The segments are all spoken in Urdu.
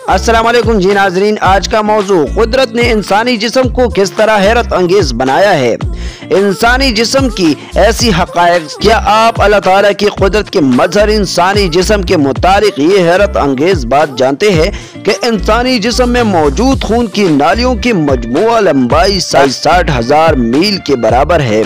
السلام علیکم جی ناظرین، آج کا موضوع قدرت نے انسانی جسم کو کس طرح حیرت انگیز بنایا ہے۔ انسانی جسم کی ایسی حقائق۔ کیا آپ اللہ تعالیٰ کی قدرت کے مظہر انسانی جسم کے متعلق یہ حیرت انگیز بات جانتے ہیں کہ انسانی جسم میں موجود خون کی نالیوں کی مجموعہ لمبائی 60,000 میل کے برابر ہے۔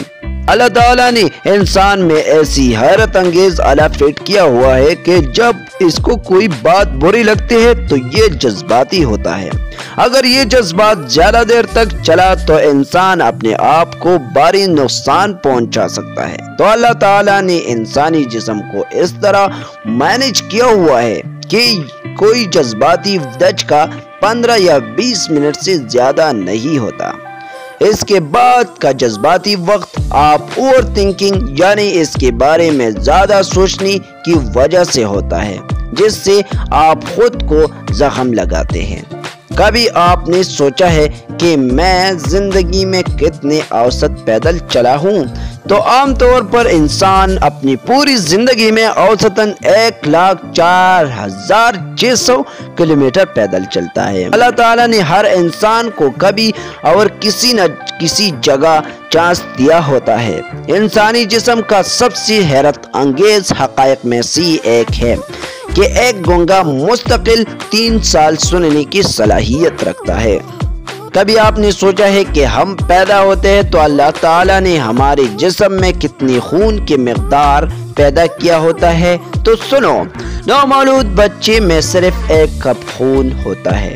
اللہ تعالیٰ نے انسان میں ایسی حیرت انگیز آلہ فٹ کیا ہوا ہے کہ جب اس کو کوئی بات بری لگتی ہے تو یہ جذباتی ہوتا ہے۔ اگر یہ جذبات زیادہ دیر تک چلا تو انسان اپنے آپ کو بھاری نقصان پہنچا سکتا ہے۔ تو اللہ تعالیٰ نے انسانی جسم کو اس طرح مینج کیا ہوا ہے کہ کوئی جذباتی دھچکا 15 یا 20 منٹ سے زیادہ نہیں ہوتا۔ اس کے بعد کا جذباتی وقت آپ اوور تھنکنگ یعنی اس کے بارے میں زیادہ سوچنے کی وجہ سے ہوتا ہے، جس سے آپ خود کو زخم لگاتے ہیں۔ کبھی آپ نے سوچا ہے کہ میں زندگی میں کتنے اوسط پیدل چلا ہوں؟ تو عام طور پر انسان اپنی پوری زندگی میں اوسطاً 1,04,600 کلومیٹر پیدل چلتا ہے۔ اللہ تعالیٰ نے ہر انسان کو کبھی اور کسی نہ کسی جگہ چانس دیا ہوتا ہے۔ انسانی جسم کا سب سے حیرت انگیز حقائق میں سے ایک ہے کہ ایک گونگا مستقل 3 سال سننے کی صلاحیت رکھتا ہے۔ کبھی آپ نے سوچا ہے کہ ہم پیدا ہوتے ہیں تو اللہ تعالیٰ نے ہمارے جسم میں کتنی خون کی مقدار پیدا کیا ہوتا ہے؟ تو سنو، نومولود بچے میں صرف 1 کپ خون ہوتا ہے۔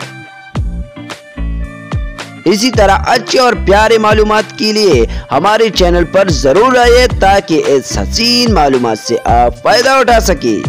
اسی طرح اچھے اور پیارے معلومات کے لیے ہمارے چینل پر ضرور آئیے تاکہ اس حسین معلومات سے آپ فائدہ اٹھا سکیں۔